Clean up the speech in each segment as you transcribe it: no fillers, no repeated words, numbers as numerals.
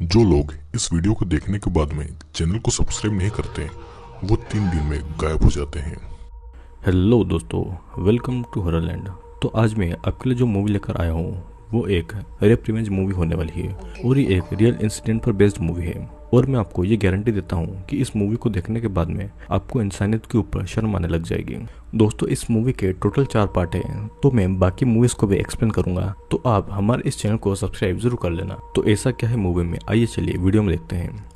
जो लोग इस वीडियो को देखने के बाद में चैनल को सब्सक्राइब नहीं करते वो 3 दिन में गायब हो जाते हैं। हेलो दोस्तों, वेलकम टू हॉररलैंड। तो आज मैं आपके लिए जो मूवी लेकर आया हूँ वो एक रेप रिवेंज मूवी होने वाली है और ये एक रियल इंसिडेंट पर बेस्ड मूवी है। और मैं आपको ये गारंटी देता हूँ कि इस मूवी को देखने के बाद में आपको इंसानियत के ऊपर शर्म आने लग जाएगी। दोस्तों, इस मूवी के टोटल 4 पार्ट हैं, तो मैं बाकी मूवीज को भी एक्सप्लेन करूंगा, तो आप हमारे इस चैनल को सब्सक्राइब जरूर कर लेना। तो ऐसा क्या है मूवी में, आइए चलिए वीडियो में देखते हैं।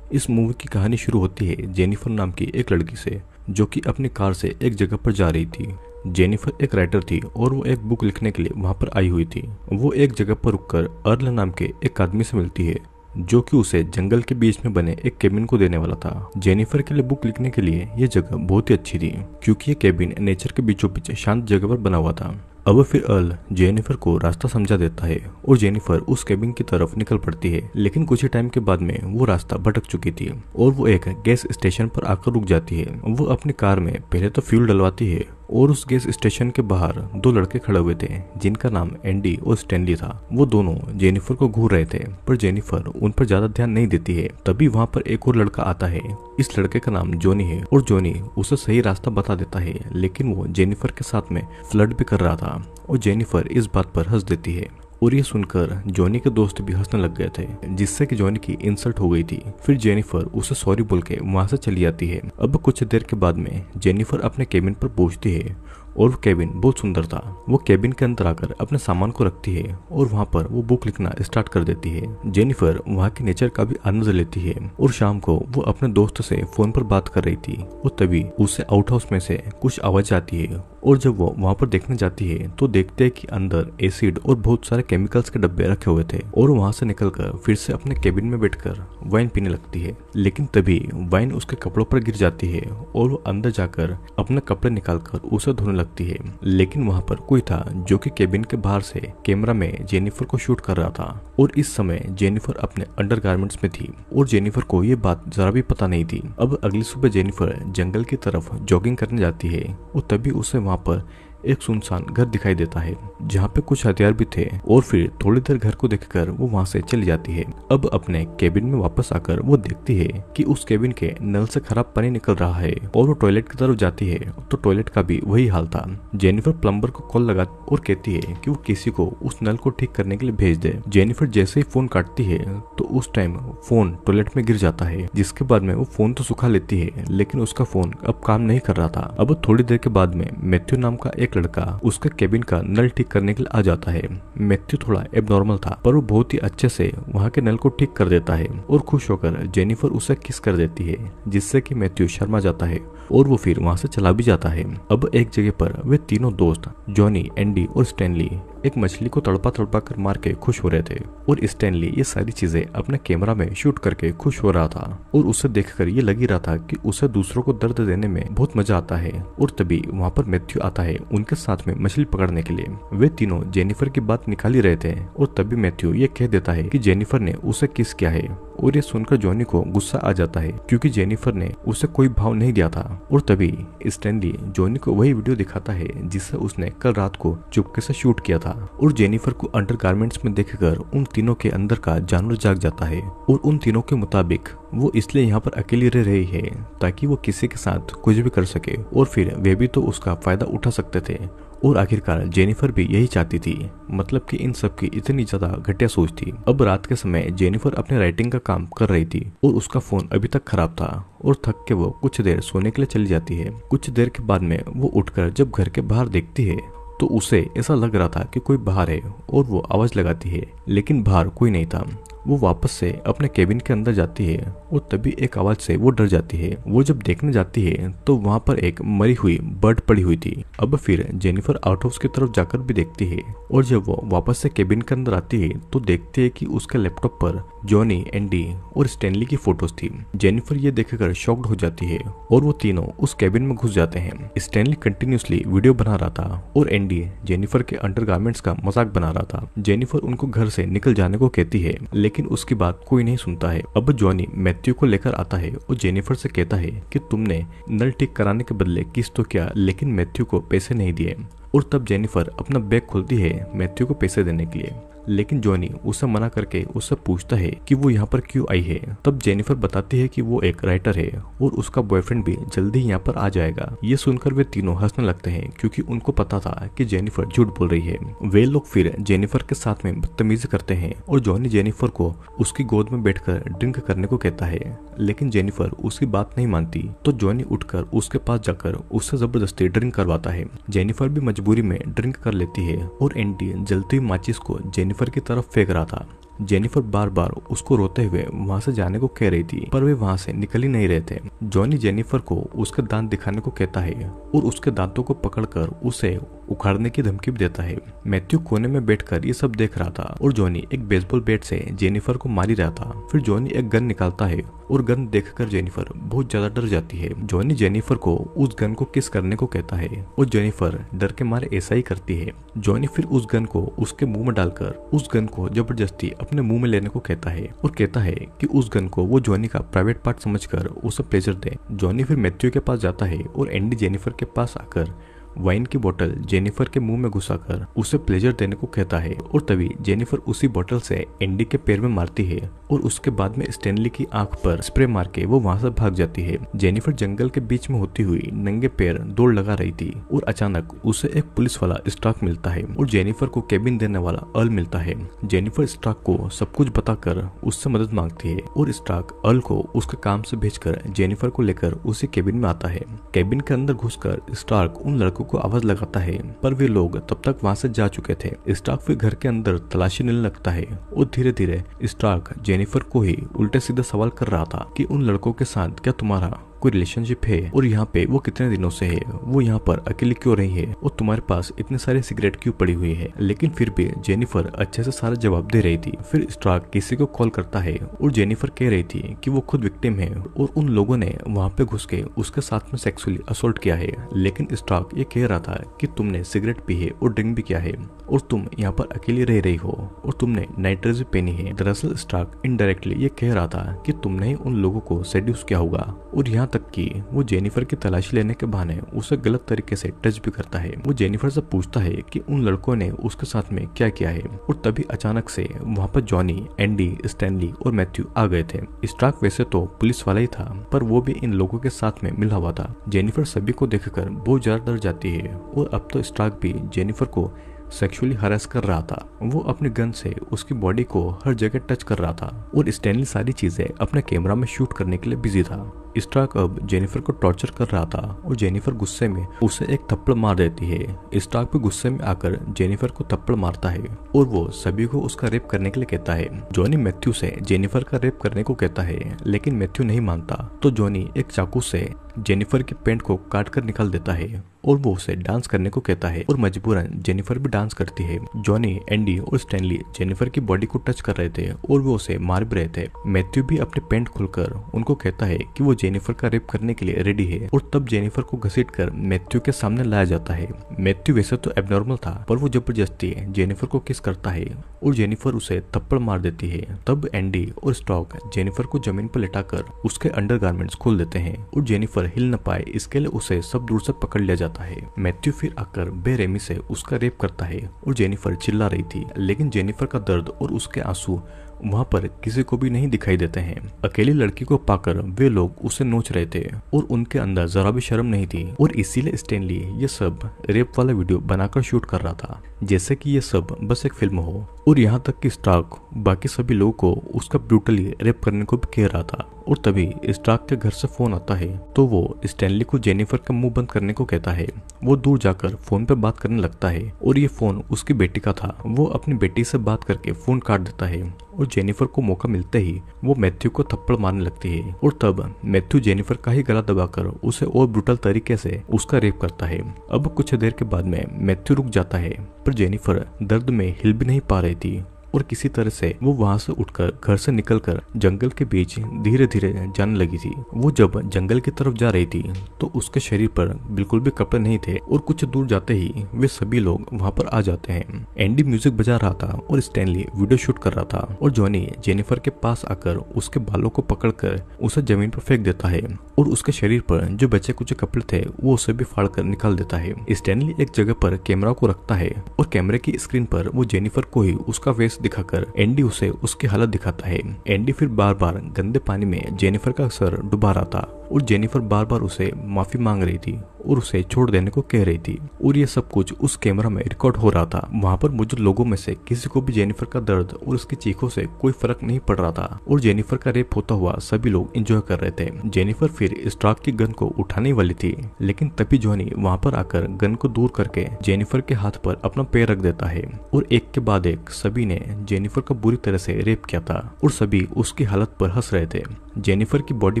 इस मूवी की कहानी शुरू होती है जेनिफर नाम की एक लड़की से, जो कि अपनी कार से एक जगह पर जा रही थी। जेनिफर एक राइटर थी और वो एक बुक लिखने के लिए वहां पर आई हुई थी। वो एक जगह पर रुककर अर्ल नाम के एक आदमी से मिलती है, जो कि उसे जंगल के बीच में बने एक केबिन को देने वाला था। जेनिफर के लिए बुक लिखने के लिए ये जगह बहुत ही अच्छी थी, क्योंकि ये केबिन नेचर के बीचों बीच शांत जगह पर बना हुआ था। अब फिर अर्ल जेनिफर को रास्ता समझा देता है और जेनिफर उस केबिन की तरफ निकल पड़ती है। लेकिन कुछ ही टाइम के बाद में वो रास्ता भटक चुकी थी और वो एक गैस स्टेशन पर आकर रुक जाती है। वो अपनी कार में पहले तो फ्यूल डलवाती है और उस गैस स्टेशन के बाहर 2 लड़के खड़े हुए थे, जिनका नाम एंडी और स्टैनली था। वो दोनों जेनिफर को घूर रहे थे, पर जेनिफर उन पर ज्यादा ध्यान नहीं देती है। तभी वहाँ पर एक और लड़का आता है। इस लड़के का नाम जॉनी है और जॉनी उसे सही रास्ता बता देता है, लेकिन वो जेनिफर के साथ में फ्लर्ट भी कर रहा था और जेनिफर इस बात पर हंस देती है। और ये सुनकर जॉनी के दोस्त भी हंसने लग गए थे, जिससे कि जॉनी की इंसल्ट हो गई थी। फिर जेनिफर उसे सॉरी बोल के वहां से चली जाती है। अब कुछ देर के बाद में जेनिफर अपने केबिन पर पहुंचती है और वो केबिन बहुत सुंदर था। वो केबिन के अंदर आकर अपने सामान को रखती है और वहाँ पर वो बुक लिखना स्टार्ट कर देती है। जेनिफर वहाँ के नेचर का भी आनंद लेती है और शाम को वो अपने दोस्त से फोन पर बात कर रही थी और तभी उसे आउट हाउस में से कुछ आवाज आती है। और जब वो वहाँ पर देखने जाती है तो देखते है कि अंदर एसिड और बहुत सारे केमिकल्स के डब्बे रखे हुए थे और वहाँ से निकलकर फिर से अपने केबिन में बैठकर वाइन पीने लगती है। लेकिन तभी वाइन उसके कपड़ों पर गिर जाती है और वो अंदर जाकर अपने कपड़े निकालकर उसे धोने लगती है। लेकिन वहाँ पर कोई था जो कि केबिन के बाहर से कैमरा में जेनिफर को शूट कर रहा था और इस समय जेनिफर अपने अंडरगारमेंट्स में थी और जेनिफर को ये बात जरा भी पता नहीं थी। अब अगली सुबह जेनिफर जंगल की तरफ जॉगिंग करने जाती है और तभी उसे वहाँ पर एक सुनसान घर दिखाई देता है, जहाँ पे कुछ हथियार भी थे। और फिर थोड़ी देर घर को देखकर वो वहाँ से चली जाती है। अब अपने केबिन में वापस आकर वो देखती है कि उस केबिन के नल से खराब पानी निकल रहा है और वो टॉयलेट की तरफ जाती है तो टॉयलेट का भी वही हाल था। जेनिफर प्लम्बर को कॉल लगा और कहती है कि वो किसी को उस नल को ठीक करने के लिए भेज दे। जेनिफर जैसे ही फोन काटती है तो उस टाइम फोन टॉयलेट में गिर जाता है, जिसके बाद में वो फोन तो सुखा लेती है, लेकिन उसका फोन अब काम नहीं कर रहा था। अब थोड़ी देर के बाद में मैथ्यू नाम का एक लड़का उसके केबिन का नल ठीक करने के लिए आ जाता है। मैथ्यू थोड़ा एबनॉर्मल था, पर वो बहुत ही अच्छे से वहाँ के नल को ठीक कर देता है और खुश होकर जेनिफर उसे किस कर देती है, जिससे कि मैथ्यू शर्मा जाता है और वो फिर वहाँ से चला भी जाता है। अब एक जगह पर वे तीनों दोस्त जॉनी, एंडी और स्टैनली एक मछली को तड़पा तड़पा कर मार के खुश हो रहे थे और स्टैनली ये सारी चीजें अपने कैमरा में शूट करके खुश हो रहा था और उसे देखकर ये लग ही रहा था कि उसे दूसरों को दर्द देने में बहुत मजा आता है। और तभी वहाँ पर मैथ्यू आता है उनके साथ में मछली पकड़ने के लिए। वे तीनों जेनिफर की बात निकाल ही रहे थे और तभी मैथ्यू ये कह देता है कि जेनिफर ने उसे किस किया है और ये सुनकर जॉनी को गुस्सा आ जाता है, क्योंकि जेनिफर ने उसे कोई भाव नहीं दिया था। और तभी स्टैनली जॉनी को वही वीडियो दिखाता है जिसे उसने कल रात को चुपके से शूट किया था और जेनिफर को अंडरगारमेंट्स में देखकर उन तीनों के अंदर का जानवर जाग जाता है और उन तीनों के मुताबिक वो इसलिए यहाँ पर अकेली रह रही है ताकि वो किसी के साथ कुछ भी कर सके और फिर वे भी तो उसका फायदा उठा सकते थे। और आखिरकार जेनिफर भी यही चाहती थी, मतलब कि इन सब की इतनी ज्यादा घटिया सोच थी। अब रात के समय जेनिफर अपने राइटिंग का काम कर रही थी और उसका फोन अभी तक खराब था और थक के वो कुछ देर सोने के लिए चली जाती है। कुछ देर के बाद में वो उठकर जब घर के बाहर देखती है तो उसे ऐसा लग रहा था कि कोई बाहर है और वो आवाज लगाती है, लेकिन बाहर कोई नहीं था। वो वापस से अपने केबिन के अंदर जाती है और तभी एक आवाज से वो डर जाती है। वो जब देखने जाती है तो वहाँ पर एक मरी हुई बर्ड पड़ी हुई थी। अब फिर जेनिफर आउट हाउस की तरफ जाकर भी देखती है और जब वो वापस से केबिन के अंदर आती है तो देखती है कि उसके लैपटॉप पर जॉनी, एंडी और स्टैनली की फोटोज थी। जेनिफर ये देखकर शॉक्ड हो जाती है और वो तीनों उस केबिन में घुस जाते हैं। स्टैनली कंटिन्यूसली वीडियो बना रहा था और एंडी जेनिफर के अंडरगारमेंट्स का मजाक बना रहा था। जेनिफर उनको घर से निकल जाने को कहती है, लेकिन लेकिन उसकी बात कोई नहीं सुनता है। अब जॉनी मैथ्यू को लेकर आता है और जेनिफर से कहता है कि तुमने नल ठीक कराने के बदले किस तो किया, लेकिन मैथ्यू को पैसे नहीं दिए। और तब जेनिफर अपना बैग खोलती है मैथ्यू को पैसे देने के लिए, लेकिन जॉनी उसे मना करके उससे पूछता है कि वो यहाँ पर क्यों आई है। तब जेनिफर बताती है कि वो एक राइटर है और उसका बॉयफ्रेंड भी जल्दी यहाँ पर आ जाएगा। ये सुनकर वे तीनों हंसने लगते हैं क्योंकि उनको पता था कि जेनिफर झूठ बोल रही है। वे लोग फिर जेनिफर के साथ में बदतमीजी करते हैं और जॉनी जेनिफर को उसकी गोद में बैठकर ड्रिंक करने को कहता है, लेकिन जेनिफर उसकी बात नहीं मानती। तो जॉनी उठकर उसके पास जाकर उससे जबरदस्ती ड्रिंक करवाता है। जेनिफर भी मजबूरी में ड्रिंक कर लेती है और एंडी जलती हुई माचिस को जेनिफर की तरफ फेंक रहा था। जेनिफर बार बार उसको रोते हुए वहां से जाने को कह रही थी, पर वे वहां से निकल ही नहीं रहे थे। जॉनी जेनिफर को उसके दांत दिखाने को कहता है और उसके दांतों को पकड़कर उसे उखाड़ने की धमकी भी देता है। मैथ्यू कोने में बैठकर ये सब देख रहा था और जॉनी एक बेसबॉल बैट से जेनिफर को मार ही रहा था। फिर जॉनी एक गन निकालता है और गन देखकर जेनिफर बहुत ज्यादा डर जाती है। जॉनी जेनिफर को उस गन को किस करने को कहता है और जेनिफर डर के मारे ऐसा ही करती है। जॉनी फिर उस गन को उसके मुंह में डालकर उस गन को जबरदस्ती अपने मुंह में लेने को कहता है और कहता है कि उस गन को वो जॉनी का प्राइवेट पार्ट समझकर उसे प्लेजर दे। जॉनी फिर मैथ्यू के पास जाता है और एंडी जेनिफर के पास आकर वाइन की बोतल जेनिफर के मुंह में घुसाकर उसे प्लेजर देने को कहता है और तभी जेनिफर उसी बोतल से एंडी के पैर में मारती है और उसके बाद में स्टैनली की आंख पर स्प्रे मार के वो वहां से भाग जाती है। जेनिफर जंगल के बीच में होती हुई नंगे पैर दौड़ लगा रही थी और अचानक उसे एक पुलिस वाला स्टार्क मिलता है और जेनिफर को केबिन देने वाला अर्ल मिलता है। जेनिफर स्टार्क को सब कुछ बताकर उससे मदद मांगती है और स्टार्क अर्ल को उसके काम से भेजकर जेनिफर को लेकर उसी केबिन में आता है। केबिन के अंदर घुसकर स्टार्क उन लड़कों को आवाज लगाता है, पर वे लोग तब तक वहां से जा चुके थे। स्टार्क फिर घर के अंदर तलाशी लेने लगता है और धीरे धीरे स्टार्क जेनिफर को ही उल्टे सीधे सवाल कर रहा था कि उन लड़कों के साथ क्या तुम्हारा कोई रिलेशनशिप है और यहाँ पे वो कितने दिनों से है, वो यहाँ पर अकेली क्यों रही है और तुम्हारे पास इतने सारे सिगरेट क्यों पड़ी हुई है। लेकिन फिर भी जेनिफर अच्छे से सारा जवाब दे रही थी। फिर स्टार्क किसी को कॉल करता है और जेनिफर कह रही थी कि वो खुद विक्टिम है और उन लोगों ने वहाँ पे घुस के उसके साथ में सेक्सुअली असोल्ट किया है। लेकिन स्टार्क ये कह रहा था कि तुमने सिगरेट पी है और ड्रिंक भी किया है और तुम यहाँ पर अकेली रह रही हो और तुमने नाइट ड्रेस भी पहनी है। दरअसल स्टार्क इनडायरेक्टली ये कह रहा था कि तुमने ही उन लोगों को सेड्यूस किया होगा और यहाँ तक कि वो जेनिफर की तलाशी लेने के बहाने उसे गलत तरीके से टच भी करता है। वो जेनिफर से पूछता है कि उन लड़कों ने उसके साथ में क्या किया है और तभी अचानक से वहाँ पर जॉनी, एंडी, स्टैनली और मैथ्यू आ गए थे। स्टार्क वैसे तो पुलिस वाला ही था, पर वो भी इन लोगों के साथ में मिला हुआ था। जेनिफर सभी को देखकर बहुत ज्यादा डर जाती है और अब तो स्टार्क भी जेनिफर को सेक्सुअली हरास कर रहा था। वो अपने गन से उसकी बॉडी को हर जगह टच कर रहा था और स्टैनली सारी चीजें अपने कैमरा में शूट करने के लिए बिजी था। स्टार्क अब जेनिफर को टॉर्चर कर रहा था और जेनिफर गुस्से में उसे एक थप्पड़ मार देती है। स्टार्क भी गुस्से में आकर जेनिफर को थप्पड़ मारता है और वो सभी को उसका रेप करने के लिए कहता है। जॉनी मैथ्यू से जेनिफर का रेप करने को कहता है, लेकिन मैथ्यू नहीं मानता। तो जॉनी एक चाकू से जेनिफर की पैंट को काट कर निकाल देता है और वो उसे डांस करने को कहता है और मजबूरन जेनिफर भी डांस करती है। जॉनी, एंडी और स्टैनली जेनिफर की बॉडी को टच कर रहे थे और वो उसे मार भी रहे थे। मैथ्यू भी अपने पैंट खोलकर उनको कहता है कि वो जेनिफर का रेप करने के लिए रेडी है और तब जेनिफर को घसीटकर मैथ्यू के सामने लाया जाता है। मैथ्यू वैसे तो एबनॉर्मल था, पर वो जबरदस्ती जेनिफर को किस करता है और जेनिफर उसे थप्पड़ मार देती है। तब एंडी और स्टॉक जेनिफर को जमीन पर लेटाकर उसके अंडरगारमेंट्स खोल देते हैं और जेनिफर हिल न पाए इसके लिए उसे सब दूर से पकड़ लिया जाता है। मैथ्यू फिर आकर बेरहमी से उसका रेप करता है और जेनिफर चिल्ला रही थी, लेकिन जेनिफर का दर्द और उसके आंसू वहाँ पर किसी को भी नहीं दिखाई देते हैं। अकेली लड़की को पाकर वे लोग उसे नोच रहे थे और उनके अंदर जरा भी शर्म नहीं थी और इसीलिए स्टैनली ये सब रेप वाला वीडियो बनाकर शूट कर रहा था, जैसे कि ये सब बस एक फिल्म हो। और यहाँ तक कि स्टार्क बाकी सभी लोगों को उसका ब्रूटली रेप करने को भी कह रहा था। और तभी स्टार्क के घर से फोन आता है तो वो स्टैनली को जेनिफर का मुंह बंद करने को कहता है। वो दूर जाकर फोन पे बात करने लगता है और ये फोन उसकी बेटी का था। वो अपनी बेटी से बात करके फोन काट देता है और जेनिफर को मौका मिलते ही वो मैथ्यू को थप्पड़ मारने लगती है और तब मैथ्यू जेनिफर का ही गला दबाकर उसे और ब्रूटल तरीके से उसका रेप करता है। अब कुछ देर के बाद में मैथ्यू रुक जाता है, पर जेनिफर दर्द में हिल भी नहीं पा रही थी और किसी तरह से वो वहाँ से उठकर घर से निकलकर जंगल के बीच धीरे धीरे जाने लगी थी। वो जब जंगल की तरफ जा रही थी तो उसके शरीर पर बिल्कुल भी कपड़े नहीं थे और कुछ दूर जाते ही वे सभी लोग वहाँ पर आ जाते हैं। एंडी म्यूजिक बजा रहा था और स्टैनली वीडियो शूट कर रहा था और जॉनी जेनिफर के पास आकर उसके बालों को पकड़कर उसे जमीन पर फेंक देता है और उसके शरीर पर जो बचे कुछ कपड़े थे वो उसे भी फाड़ कर निकाल देता है। स्टैनली एक जगह पर कैमरा को रखता है और कैमरे की स्क्रीन पर वो जेनिफर को ही उसका फेस दिखाकर एंडी उसे उसकी हालत दिखाता है। एंडी फिर बार बार गंदे पानी में जेनिफर का सर डुबा रहा था और जेनिफर बार बार उसे माफी मांग रही थी और उसे छोड़ देने को कह रही थी और ये सब कुछ उस कैमरा में रिकॉर्ड हो रहा था। वहाँ पर मौजूद लोगों में से किसी को भी जेनिफर का दर्द और उसकी चीखों से कोई फर्क नहीं पड़ रहा था और जेनिफर का रेप होता हुआ सभी लोग एंजॉय कर रहे थे। जेनिफर फिर स्टार्क की गन को उठाने वाली थी लेकिन तभी जॉनी वहाँ पर आकर गन को दूर करके जेनिफर के हाथ पर अपना पैर रख देता है और एक के बाद एक सभी ने जेनिफर का बुरी तरह से रेप किया था और सभी उसकी हालत पर हंस रहे थे। जेनिफर की बॉडी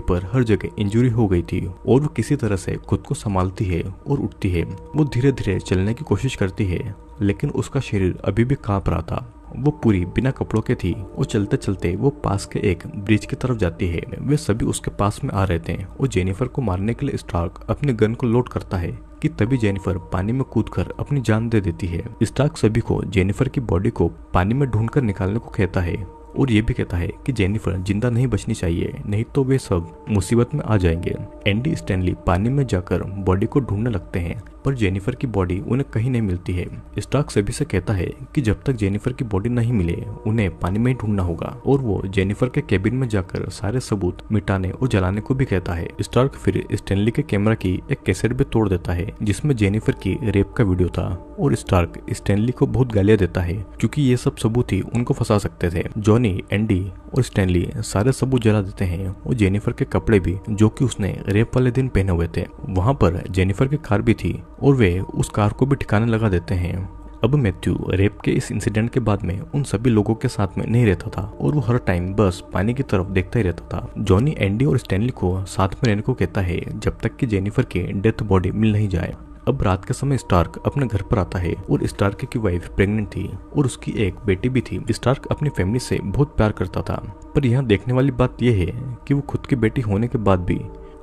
पर हर जगह इंजरी हो गई थी और वो किसी तरह से खुद को संभालती है और उठती है। वो धीरे धीरे चलने की कोशिश करती है लेकिन उसका शरीर अभी भी कांप रहा था। वो पूरी बिना कपड़ों के थी और चलते चलते वो पास के एक ब्रिज की तरफ जाती है। वे सभी उसके पास में आ रहे थे और जेनिफर को मारने के लिए स्टार्क अपने गन को लोड करता है कि तभी जेनिफर पानी में कूदकर अपनी जान दे देती है। स्टार्क सभी को जेनिफर की बॉडी को पानी में ढूंढकर निकालने को कहता है और ये भी कहता है कि जेनिफर जिंदा नहीं बचनी चाहिए, नहीं तो वे सब मुसीबत में आ जाएंगे। एंडी स्टैनली पानी में जाकर बॉडी को ढूंढने लगते हैं पर जेनिफर की बॉडी उन्हें कहीं नहीं मिलती है। स्टार्क सभी से कहता है कि जब तक जेनिफर की बॉडी नहीं मिले उन्हें पानी में ही ढूंढना होगा और वो जेनिफर के केबिन में जाकर सारे सबूत मिटाने और जलाने को भी कहता है। स्टार्क फिर स्टैनली के कैमरा की एक कैसेट भी तोड़ देता है जिसमें जेनिफर की रेप का वीडियो था और स्टार्क स्टैनली को बहुत गालियां देता है क्योंकि ये सब सबूत ही उनको फंसा सकते थे। जॉनी, एंडी और स्टैनली सारे सबूत जला देते हैं और जेनिफर के कपड़े भी जो कि उसने रेप वाले दिन पहने हुए थे। वहाँ पर जेनिफर की कार भी थी और वे उस कार को भी ठिकाने लगा देते हैं। अब मैथ्यू रेप के इस इंसिडेंट के बाद में उन सभी लोगों के साथ में नहीं रहता था और वो हर टाइम बस पानी की तरफ देखता ही रहता था। जॉनी, एंडी और स्टैनली को साथ में रहने को कहता है जब तक कि जेनिफर की डेथ बॉडी मिल नहीं जाए। अब रात के समय स्टार्क अपने घर पर आता है और स्टार्क की वाइफ प्रेग्नेंट थी और उसकी एक बेटी भी थी। स्टार्क अपनी फैमिली से बहुत प्यार करता था पर यहाँ देखने वाली बात यह है कि वो खुद की बेटी होने के बाद भी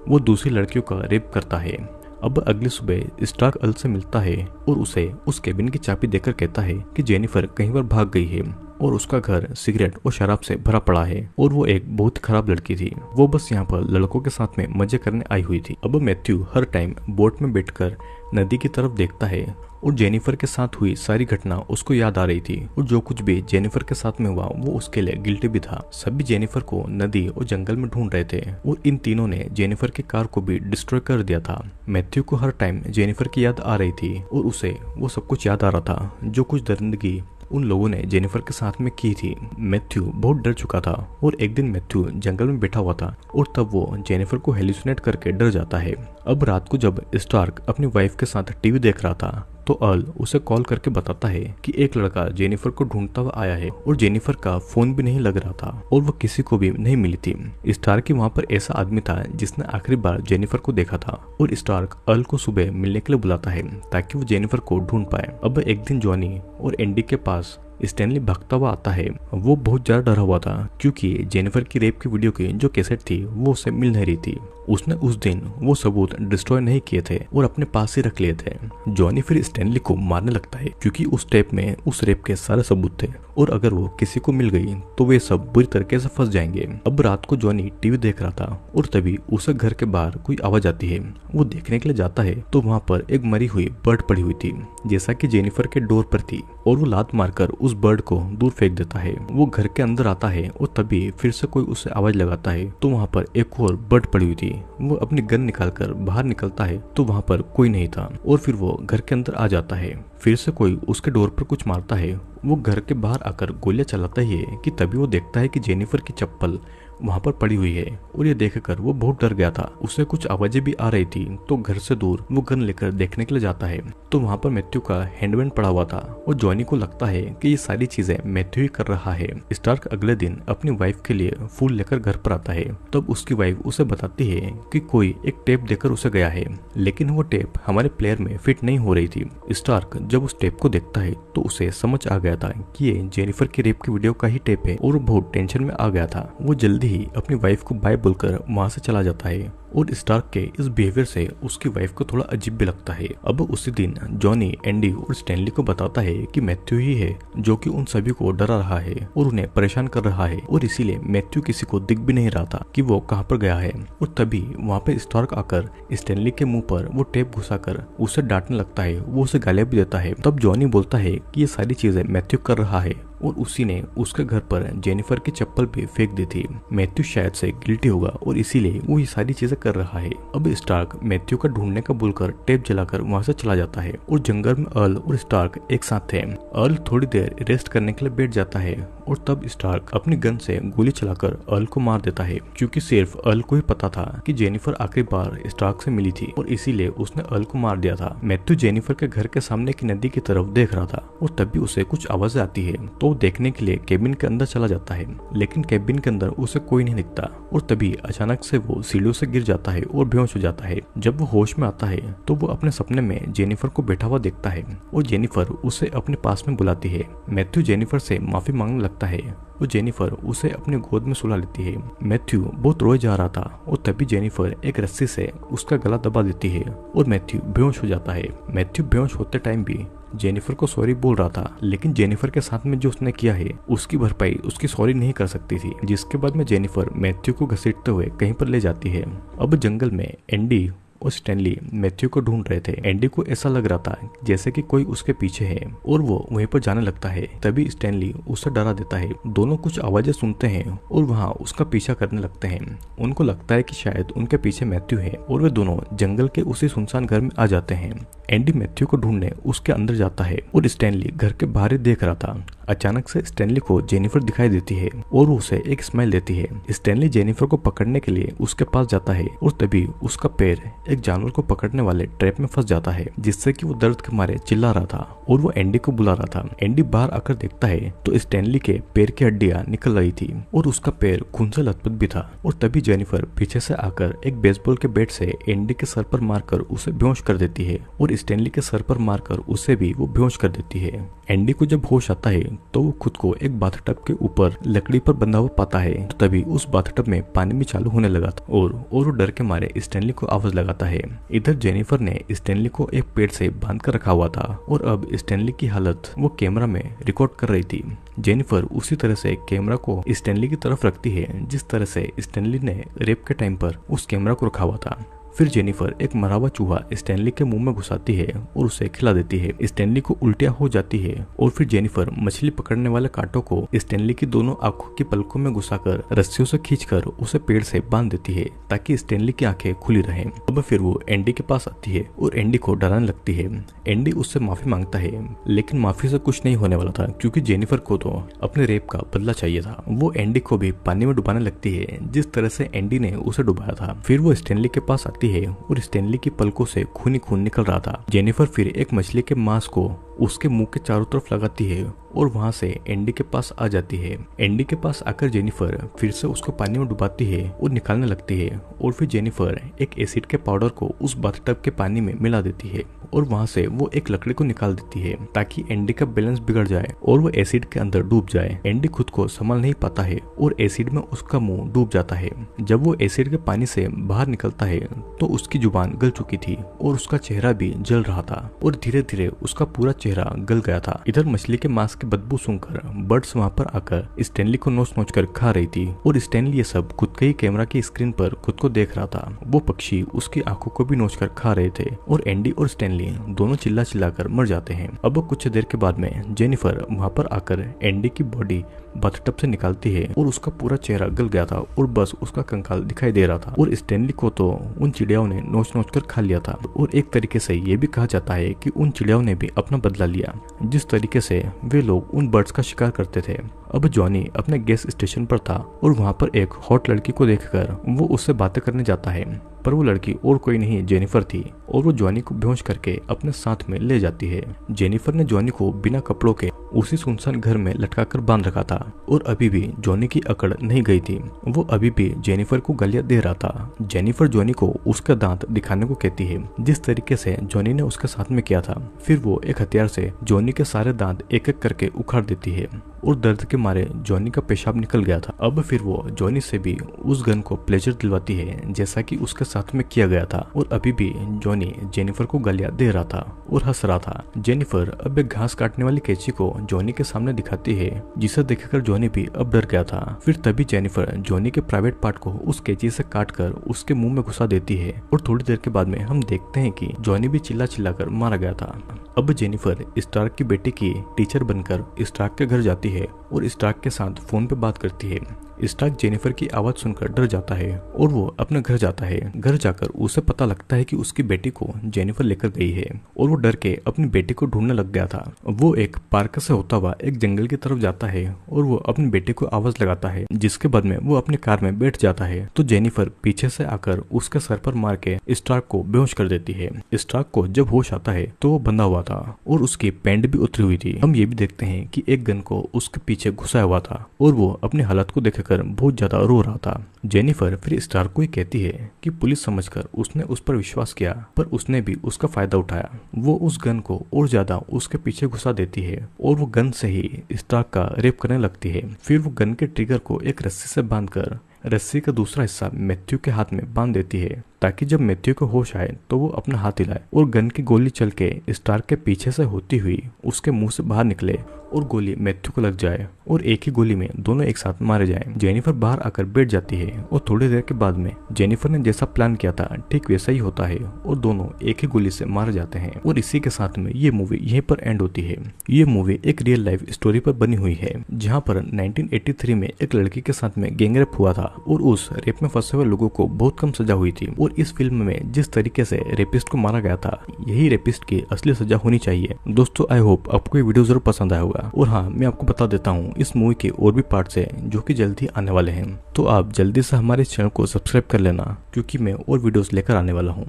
वो दूसरी लड़कियों का रेप करता है। अब अगली सुबह स्टार्क अल से मिलता है और उसे उस केबिन की चाबी देकर कहता है कि जेनिफर कहीं पर भाग गई है और उसका घर सिगरेट और शराब से भरा पड़ा है और वो एक बहुत खराब लड़की थी। वो बस यहाँ पर लड़कों के साथ में मजे करने आई हुई थी। अब मैथ्यू हर टाइम बोट में बैठकर नदी की तरफ देखता है और जेनिफर के साथ हुई सारी घटना उसको याद आ रही थी और जो कुछ भी जेनिफर के साथ में हुआ वो उसके लिए गिल्टी भी था। सभी जेनिफर को नदी और जंगल में ढूंढ रहे थे और इन तीनों ने जेनिफर की कार को भी डिस्ट्रॉय कर दिया था। मैथ्यू को हर टाइम जेनिफर की याद आ रही थी और उसे वो सब कुछ याद आ रहा था जो कुछ दरिंदगी उन लोगों ने जेनिफर के साथ में की थी। मैथ्यू बहुत डर चुका था और एक दिन मैथ्यू जंगल में बैठा हुआ था और तब वो जेनिफर को हेलुसिनेट करके डर जाता है। अब रात को जब स्टार्क अपनी वाइफ के साथ टीवी देख रहा था तो अर्ल उसे कॉल करके बताता है कि एक लड़का जेनिफर को ढूंढता हुआ आया है और जेनिफर का फोन भी नहीं लग रहा था और वो किसी को भी नहीं मिली थी। स्टार्क वहाँ पर ऐसा आदमी था जिसने आखिरी बार जेनिफर को देखा था और स्टार्क अर्ल को सुबह मिलने के लिए बुलाता है ताकि वो जेनिफर को ढूंढ पाए। अब एक दिन जॉनी और एंडी के पास स्टैनली भागता हुआ आता है। वो बहुत ज्यादा डरा हुआ था क्योंकि जेनिफर की रेप की वीडियो की जो कैसेट थी वो उसे मिल नहीं रही थी। उसने उस दिन वो सबूत डिस्ट्रॉय नहीं किए थे और अपने पास ही रख लिए थे। जॉनी फिर स्टैनली को मारने लगता है क्योंकि उस टेप में उस रेप के सारे सबूत थे और अगर वो किसी को मिल गई तो वे सब बुरी तरीके से फंस जाएंगे। अब रात को जॉनी टीवी देख रहा था और तभी उसे घर के बाहर कोई आवाज आती है। वो देखने के लिए जाता है तो वहाँ पर एक मरी हुई बर्ड पड़ी हुई थी जैसा कि जेनिफर के डोर पर थी और वो लात मारकर उस बर्ड को दूर फेंक देता है। वो घर के अंदर आता है और तभी फिर से कोई उसे आवाज लगाता है तो वहाँ पर एक और बर्ड पड़ी हुई थी। वो अपनी गन निकालकर बाहर निकलता है तो वहाँ पर कोई नहीं था और फिर वो घर के अंदर आ जाता है। फिर से कोई उसके डोर पर कुछ मारता है। वो घर के बाहर आकर गोलियां चलाता ही है कि तभी वो देखता है कि जेनिफर की चप्पल वहाँ पर पड़ी हुई है और ये देखकर वो बहुत डर गया था। उसे कुछ आवाजें भी आ रही थी तो घर से दूर वो गन लेकर देखने के लिए जाता है तो वहाँ पर मैथ्यू का हैंडबैंड पड़ा हुआ था और जॉनी को लगता है कि ये सारी चीजें मैथ्यू ही कर रहा है। स्टार्क अगले दिन अपनी वाइफ के लिए फूल लेकर घर पर आता है। तब उसकी वाइफ उसे बताती है कि कोई एक टेप देकर उसे गया है, लेकिन वो टेप हमारे प्लेयर में फिट नहीं हो रही थी। स्टार्क जब उस टेप को देखता है तो उसे समझ आ गया था कि ये जेनिफर की रेप की वीडियो का ही टेप है और वो बहुत टेंशन में आ गया था। वो जल्दी ही अपनी वाइफ को बाय बोलकर वहां से चला जाता है और स्टार्क के इस बिहेवियर से उसकी वाइफ को थोड़ा अजीब भी लगता है। अब उसी दिन जॉनी एंडी और स्टैनली को बताता है कि मैथ्यू ही है जो कि उन सभी को डरा रहा है और उन्हें परेशान कर रहा है और इसीलिए मैथ्यू किसी को दिख भी नहीं रहा था कि वो कहाँ पर गया है। और तभी वहाँ पे स्टार्क आकर स्टैनली के मुंह पर वो टेप घुसाकर उसे डांटने लगता है, वो उसे गालियां भी देता है। तब जॉनी बोलता है कि ये सारी चीजें मैथ्यू कर रहा है और उसी ने उसके घर पर जेनिफर की चप्पल भी फेंक दी थी। मैथ्यू शायद से गिल्टी होगा और इसीलिए वो ये सारी चीजें कर रहा है। अब स्टार्क मैथ्यू का ढूंढने का बोलकर टेप जलाकर वहां से चला जाता है और जंगल में अर्ल और स्टार्क एक साथ थे। अर्ल थोड़ी देर रेस्ट करने के लिए बैठ जाता है और तब स्टार्क अपनी गन से गोली चलाकर अर्ल को मार देता है, क्योंकि सिर्फ अर्ल को ही पता था कि जेनिफर आखिरी बार स्टार्क से मिली थी और इसीलिए उसने अर्ल को मार दिया था। मैथ्यू जेनिफर के घर के सामने की नदी की तरफ देख रहा था और तभी उसे कुछ आवाजें आती है तो देखने के लिए केबिन के अंदर चला जाता है, लेकिन केबिन के अंदर उसे कोई नहीं दिखता और तभी अचानक से वो सीढ़ियों से गिर जाता है और बेहोश हो जाता है। जब वो होश में आता है तो वो अपने सपने में जेनिफर को बैठा हुआ देखता है और जेनिफर उसे अपने पास में बुलाती है। मैथ्यू जेनिफर से माफी मांगने लगता है और जेनिफर उसे अपनी गोद में सुला लेती है। मैथ्यू बहुत रोए जा रहा था और तभी जेनिफर एक रस्सी से उसका गला दबा देती है और मैथ्यू बेहोश हो जाता है। मैथ्यू बेहोश होते टाइम भी जेनिफर को सॉरी बोल रहा था, लेकिन जेनिफर के साथ में जो उसने किया है उसकी भरपाई उसकी सॉरी नहीं कर सकती थी, जिसके बाद में जेनिफर मैथ्यू को घसीटते हुए कहीं पर ले जाती है। अब जंगल में एंडी और स्टैनली मैथ्यू को ढूंढ रहे थे। एंडी को ऐसा लग रहा था जैसे कि कोई उसके पीछे है और वो वहीं पर जाने लगता है। तभी स्टैनली उसे डरा देता है। दोनों कुछ आवाजें सुनते हैं और वहाँ उसका पीछा करने लगते हैं। उनको लगता है कि शायद उनके पीछे मैथ्यू है और वे दोनों जंगल के उसी सुनसान घर में आ जाते हैं। एंडी मैथ्यू को ढूंढने उसके अंदर जाता है और स्टैनली घर के बाहर ही देख रहा था। अचानक से स्टैनली को जेनिफर दिखाई देती है और वो उसे एक स्माइल देती है। स्टैनली जेनिफर को पकड़ने के लिए उसके पास जाता है और तभी उसका पैर एक जानवर को पकड़ने वाले ट्रैप में फंस जाता है, जिससे कि वो दर्द के मारे चिल्ला रहा था और वो एंडी को बुला रहा था। एंडी बाहर आकर देखता है तो स्टैनली के पैर की हड्डियां निकल रही थी और उसका पैर खून से लथपथ भी था। और तभी जेनिफर पीछे से आकर एक बेसबॉल के बैट से एंडी के सर पर मारकर उसे बेहोश कर देती है और स्टैनली के सर पर मारकर उसे भी वो बेहोश कर देती है। एंडी को जब होश आता है तो वो खुद को एक बाथटब के ऊपर लकड़ी पर बंधा हुआ पाता है। तो तभी उस बाथटब में पानी भी चालू होने लगा था और वो डर के मारे स्टैनली को आवाज लगाता है। इधर जेनिफर ने स्टैनली को एक पेड़ से बांध कर रखा हुआ था और अब स्टैनली की हालत वो कैमरा में रिकॉर्ड कर रही थी। जेनिफर उसी तरह से कैमरा को स्टैनली की तरफ रखती है जिस तरह से स्टैनली ने रेप के टाइम पर उस कैमरा को रखा हुआ था। फिर जेनिफर एक मरा हुआ चूहा स्टैनली के मुंह में घुसाती है और उसे खिला देती है। स्टैनली को उल्टियां हो जाती है और फिर जेनिफर मछली पकड़ने वाले कांटों को स्टैनली की दोनों आंखों की पलकों में घुसाकर रस्सियों से खींचकर उसे पेड़ से बांध देती है ताकि स्टैनली की आंखें खुली रहें। अब फिर वो एंडी के पास आती है और एंडी को डराने लगती है। एंडी उससे माफी मांगता है, लेकिन माफी से कुछ नहीं होने वाला था क्योंकि जेनिफर को तो अपने रेप का बदला चाहिए था। वो एंडी को भी पानी में डुबाने लगती है जिस तरह से एंडी ने उसे डुबाया था। फिर वो स्टैनली के पास आती है और स्टैनली की पलकों से खून ही खून निकल रहा था। जेनिफर फिर एक मछली के मांस को उसके मुंह के चारों तरफ लगाती है और वहां से एंडी के पास आ जाती है। एंडी के पास आकर जेनिफर फिर से उसको पानी में डुबाती है और निकालने लगती है और फिर जेनिफर एक एसिड के पाउडर को उस बाथटब के पानी में मिला देती है और वहां से वो एक लकड़ी को निकाल देती है ताकि एंडी का बैलेंस बिगड़ जाए और वो एसिड के अंदर डूब जाए। एंडी खुद को संभाल नहीं पाता है और एसिड में उसका मुंह डूब जाता है। जब वो एसिड के पानी से बाहर निकलता है तो उसकी जुबान गल चुकी थी और उसका चेहरा भी जल रहा था और धीरे धीरे उसका पूरा चेहरा गल गया था। इधर मछली के मांस की बदबू सुनकर बर्ड्स वहां पर आकर स्टैनली को नोच नोच कर खा रही थी और स्टैनली ये सब खुद के ही कैमरा की स्क्रीन पर खुद को देख रहा था। वो पक्षी उसकी आंखों को भी नोच कर खा रहे थे और एंडी और स्टैनली दोनों चिल्ला चिल्ला कर मर जाते हैं। अब कुछ देर के बाद में जेनिफर वहां पर आकर एंडी की बॉडी बाथटब से निकालती है और उसका पूरा चेहरा गल गया था और बस उसका कंकाल दिखाई दे रहा था और स्टैनली को तो उन चिड़ियाओं ने नोच नोच कर खा लिया था। और एक तरीके से ये भी कहा जाता है कि उन चिड़ियाओं ने भी अपना बदला लिया जिस तरीके से वे लोग उन बर्ड्स का शिकार करते थे। अब जॉनी अपने गैस स्टेशन पर था और वहाँ पर एक हॉट लड़की को देखकर वो उससे बातें करने जाता है, पर वो लड़की और कोई नहीं जेनिफर थी और वो जॉनी को बेहोश करके अपने साथ में ले जाती है। जेनिफर ने जॉनी को बिना कपड़ों के उसी सुनसान घर में लटकाकर बांध रखा था और अभी भी जॉनी की अकड़ नहीं गई थी। वो अभी भी जेनिफर को गालियां दे रहा था। जेनिफर जॉनी को उसका दांत दिखाने को कहती है, जिस तरीके से जॉनी ने उसके साथ में किया था। फिर वो एक हथियार से जॉनी के सारे दांत एक एक करके उखाड़ देती है और दर्द के मारे जॉनी का पेशाब निकल गया था। अब फिर वो जॉनी से भी उस गन को प्लेजर दिलवाती है जैसा कि उसके साथ में किया गया था और अभी भी जॉनी जेनिफर को गालियां दे रहा था और हंस रहा था। जेनिफर अब एक घास काटने वाली कैंची को जॉनी के सामने दिखाती है, जिसे देखकर जॉनी भी अब डर गया था। फिर तभी जेनिफर जॉनी के प्राइवेट पार्ट को उस कैंची से काटकर उसके मुंह में घुसा देती है और थोड़ी देर के बाद में हम देखते हैं कि जॉनी भी चिल्ला चिल्लाकर मारा गया था। अब जेनिफर स्टार्क की बेटी की टीचर बनकर स्टार्क के घर जाती है और स्टार्क के साथ फोन पे बात करती है। स्टार्क जेनिफर की आवाज सुनकर डर जाता है और वो अपने घर जाता है। घर जाकर उसे पता लगता है कि उसकी बेटी को जेनिफर लेकर गई है और वो डर के अपनी बेटी को ढूंढने लग गया था। वो एक पार्क से होता हुआ एक जंगल की तरफ जाता है और वो अपनी बेटी को आवाज लगाता है, जिसके बाद में वो अपनी कार में बैठ जाता है तो जेनिफर पीछे से आकर उसके सर पर मार के स्टार्क को बेहोश कर देती है। स्टार्क को जब होश आता है तो वो बंधा हुआ था और उसकी पैंट भी उतरी हुई थी। हम ये भी देखते हैं कि एक गन को उसके पीछे घुसाया हुआ था और वो अपनी हालत को देखकर बहुत ज्यादा रो रहा था। जेनिफर फिर स्टार्क को ही कहती है कि पुलिस समझकर उसने उस पर विश्वास किया, पर उसने भी उसका फायदा उठाया। वो उस गन को और ज्यादा उसके पीछे घुसा देती है और वो गन से ही स्टार्क का रेप करने लगती है। फिर वो गन के ट्रिगर को एक रस्सी से बांधकर रस्सी का दूसरा हिस्सा मैथ्यू के हाथ में बांध देती है ताकि जब मैथ्यू को होश आए तो वो अपना हाथ हिलाए और गन की गोली चल के स्टार्क के पीछे से होती हुई उसके मुंह से बाहर निकले और गोली मैथ्यू को लग जाए और एक ही गोली में दोनों एक साथ मारे जाएं। जेनिफर बाहर आकर बैठ जाती है और थोड़ी देर के बाद में जेनिफर ने जैसा प्लान किया था ठीक वैसा ही होता है और दोनों एक ही गोली से मारे जाते हैं और इसी के साथ में ये मूवी यहीं पर एंड होती है। ये मूवी एक रियल लाइफ स्टोरी पर बनी हुई है, जहाँ पर 1983 में एक लड़की के साथ में गैंगरेप हुआ था और उस रेप में फंसे हुए लोगों को बहुत कम सजा हुई थी और इस फिल्म में जिस तरीके से रेपिस्ट को मारा गया था यही रेपिस्ट की असली सजा होनी चाहिए। दोस्तों आई होप आपको ये वीडियो जरूर पसंद आया होगा और हाँ, मैं आपको बता देता हूँ इस मूवी के और भी पार्ट्स हैं जो कि जल्द ही आने वाले हैं, तो आप जल्दी से हमारे चैनल को सब्सक्राइब कर लेना क्योंकि मैं और वीडियोस लेकर आने वाला हूँ।